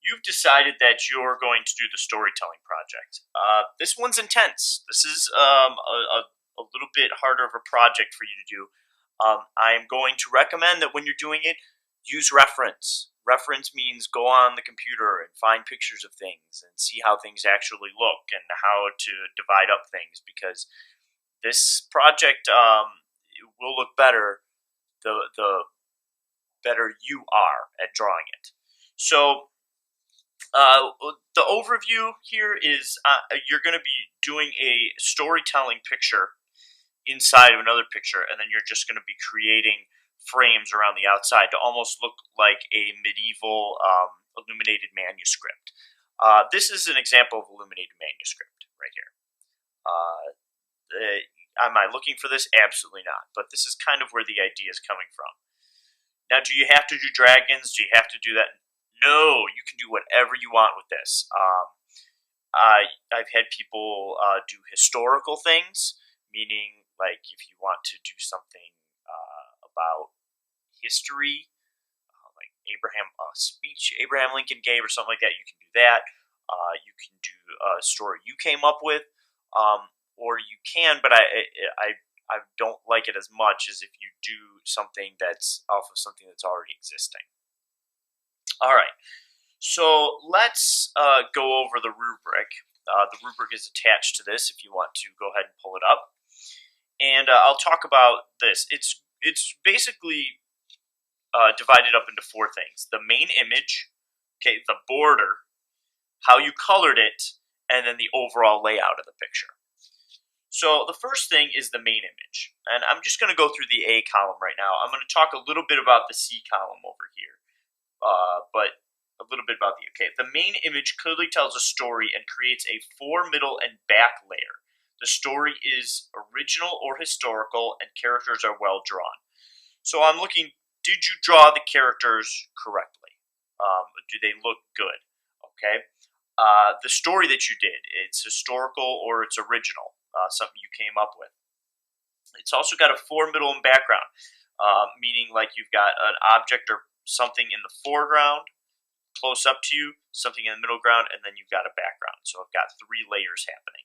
you've decided that you're going to do the storytelling project. This one's intense. This is a little bit harder of a project for you to do. I'm going to recommend that when you're doing it, use reference. Reference means go on the computer and find pictures of things and see how things actually look and how to divide up things, because this project will look better the better you are at drawing it. So the overview here is you're going to be doing a storytelling picture inside of another picture, and then you're just going to be creating frames around the outside to almost look like a medieval illuminated manuscript. This is an example of illuminated manuscript right here. Am I looking for this? Absolutely not. But this is kind of where the idea is coming from. Now, do you have to do dragons? Do you have to do that? No, you can do whatever you want with this. I've had people do historical things, meaning like if you want to do something about history, like a speech Abraham Lincoln gave or something like that, you can do that. You can do a story you came up with, or you can, but I don't like it as much as if you do something that's off of something that's already existing. All right, so let's go over the rubric. The rubric is attached to this if you want to go ahead and pull it up. And I'll talk about this. It's basically divided up into four things: the main image, okay, the border, how you colored it, and then the overall layout of the picture. So the first thing is the main image, and I'm just going to go through the A column right now. I'm going to talk a little bit about the C column over here, but a little bit about the main image clearly tells a story and creates a fore, middle, and back layer. The story is original or historical, and characters are well drawn. So I'm looking, did you draw the characters correctly? Do they look good? Okay. The story that you did, it's historical or it's original, something you came up with. It's also got a fore, middle, and background, meaning like you've got an object or something in the foreground, close up to you, something in the middle ground, and then you've got a background. So I've got three layers happening.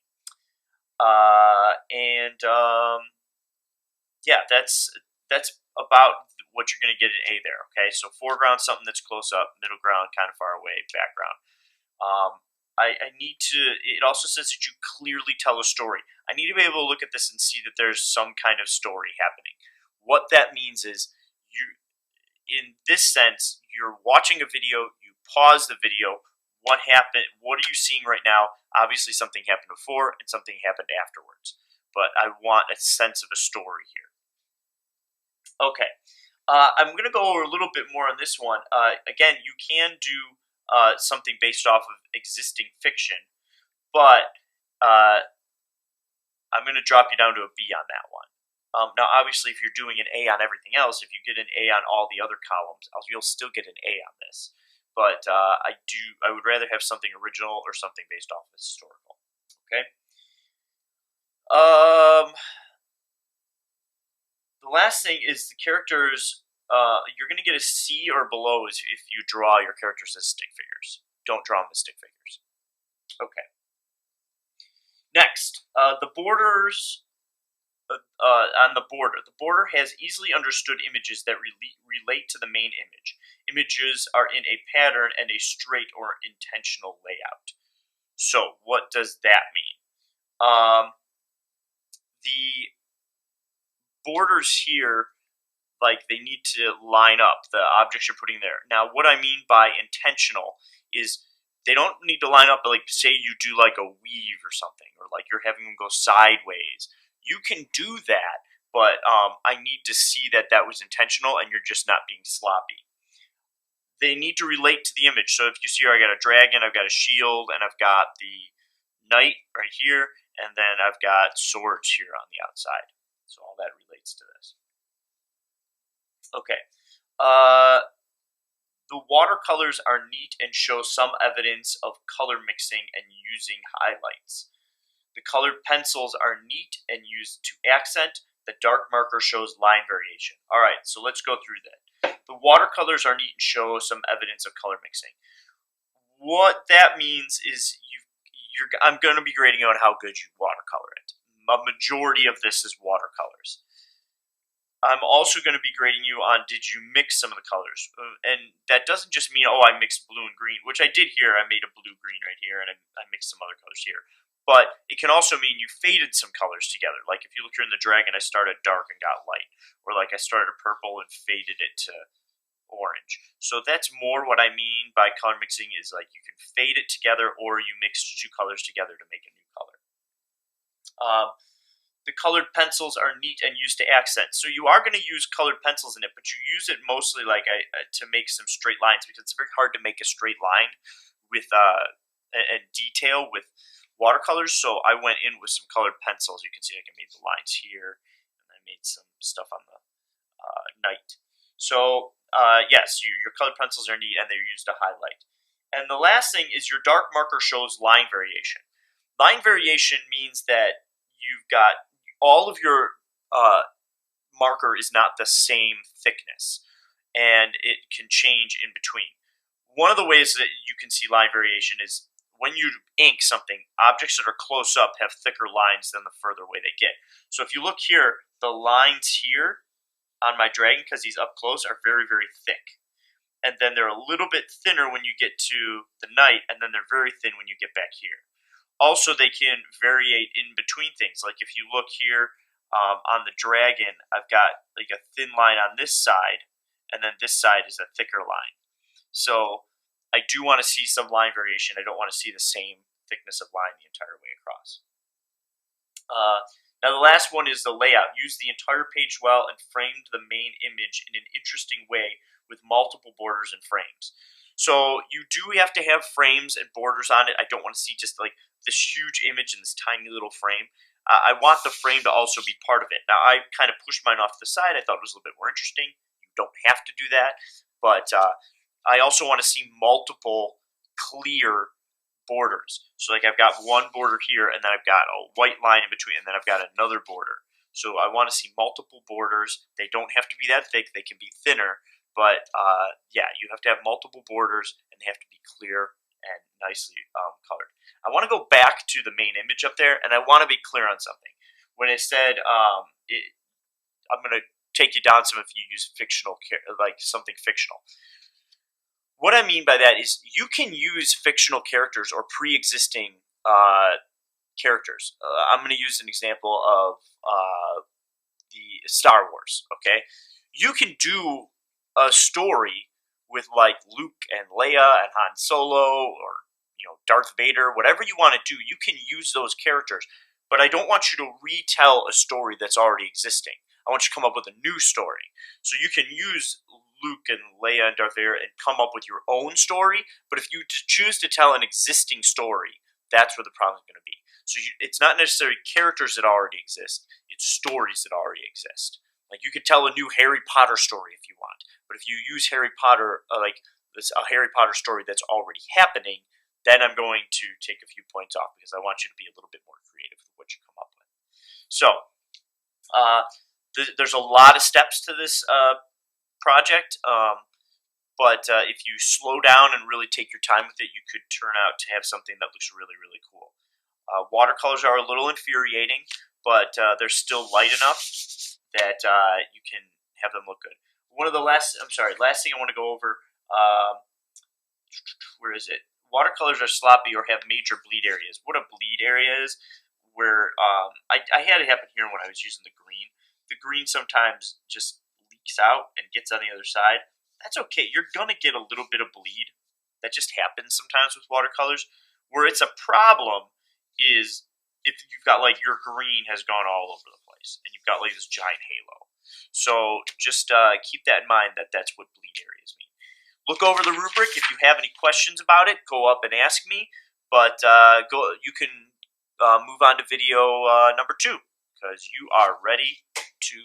Yeah, that's about what you're going to get an A there. Okay, so foreground, something that's close up; middle ground, kind of far away; background. I need to. It also says that you clearly tell a story. I need to be able to look at this and see that there's some kind of story happening. What that means is in this sense, you're watching a video. You pause the video. What happened? What are you seeing right now? Obviously, something happened before and something happened afterwards. But I want a sense of a story here. Okay, I'm going to go over a little bit more on this one. Again, you can do something based off of existing fiction, but I'm going to drop you down to a B on that one. Now, obviously, if you're doing an A on everything else, if you get an A on all the other columns, you'll still get an A on this. But I would rather have something original or something based off of historical. Okay. The last thing is the characters. You're going to get a C or below if you draw your characters as stick figures. Don't draw them as stick figures. Okay. Next, the borders. On the border. The border has easily understood images that relate to the main image. Images are in a pattern and a straight or intentional layout. So, what does that mean? The borders here, like, they need to line up the objects you're putting there. Now, what I mean by intentional is they don't need to line up, like, say you do like a weave or something, or like you're having them go sideways. You can do that, but I need to see that that was intentional and you're just not being sloppy. They need to relate to the image. So if you see here, I got a dragon, I've got a shield, and I've got the knight right here, and then I've got swords here on the outside. So all that relates to this. Okay. The watercolors are neat and show some evidence of color mixing and using highlights. The colored pencils are neat and used to accent. The dark marker shows line variation. All right, so let's go through that. The watercolors are neat and show some evidence of color mixing. what that means is I'm going to be grading you on how good you watercolor it. A majority of this is watercolors. I'm also going to be grading you on did you mix some of the colors. And that doesn't just mean, oh, I mixed blue and green, which I did here. I made a blue-green right here, and I mixed some other colors here. But it can also mean you faded some colors together. Like if you look here in the dragon, I started dark and got light. Or like I started purple and faded it to orange. So that's more what I mean by color mixing is like you can fade it together or you mix two colors together to make a new color. The colored pencils are neat and used to accent. So you are going to use colored pencils in it, but you use it mostly like to make some straight lines because it's very hard to make a straight line with and detail with watercolors. So I went in with some colored pencils. You can see I made the lines here, and I made some stuff on the night. So yes, your colored pencils are neat and they're used to highlight. And the last thing is your dark marker shows line variation. Line variation means that you've got all of your marker is not the same thickness, and it can change in between. One of the ways that you can see line variation is when you ink something, objects that are close up have thicker lines than the further away they get. So if you look here, the lines here on my dragon, because he's up close, are very, very thick. And then they're a little bit thinner when you get to the knight, and then they're very thin when you get back here. Also, they can variate in between things. Like if you look here on the dragon, I've got like a thin line on this side, and then this side is a thicker line. So I do want to see some line variation. I don't want to see the same thickness of line the entire way across. Now the last one is the layout. Use the entire page well and framed the main image in an interesting way with multiple borders and frames. So you do have to have frames and borders on it. I don't want to see just like this huge image in this tiny little frame. I want the frame to also be part of it. Now I kind of pushed mine off to the side. I thought it was a little bit more interesting. You don't have to do that, but I also want to see multiple clear borders. So like I've got one border here, and then I've got a white line in between, and then I've got another border. So I want to see multiple borders. They don't have to be that thick. They can be thinner. But yeah, you have to have multiple borders, and they have to be clear and nicely colored. I want to go back to the main image up there, and I want to be clear on something. When it said, I'm going to take you down some if you use fictional, like something fictional. What I mean by that is you can use fictional characters or pre-existing characters. I'm going to use an example of the Star Wars. Okay, you can do a story with like Luke and Leia and Han Solo, or Darth Vader, whatever you want to do, you can use those characters. But I don't want you to retell a story that's already existing. I want you to come up with a new story. So you can use Luke and Leia and Darth Vader and come up with your own story. But if you choose to tell an existing story, that's where the problem is going to be. So it's not necessarily characters that already exist. It's stories that already exist. Like you could tell a new Harry Potter story if you want, but if you use Harry Potter, like this a Harry Potter story that's already happening, then I'm going to take a few points off because I want you to be a little bit more creative with what you come up with. So there's a lot of steps to this project, but if you slow down and really take your time with it, you could turn out to have something that looks really, really cool. Watercolors are a little infuriating, but they're still light enough that you can have them look good. Last thing I want to go over, where is it? Watercolors are sloppy or have major bleed areas. What a bleed area is, where I had it happen here when I was using the green. The green sometimes just leaks out and gets on the other side. That's okay. You're going to get a little bit of bleed. That just happens sometimes with watercolors. Where it's a problem is if you've got like your green has gone all over the place and you've got like this giant halo. So just keep that in mind that that's what bleed areas mean. Look over the rubric. If you have any questions about it, go up and ask me. But you can move on to video number 2 because you are ready to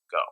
go.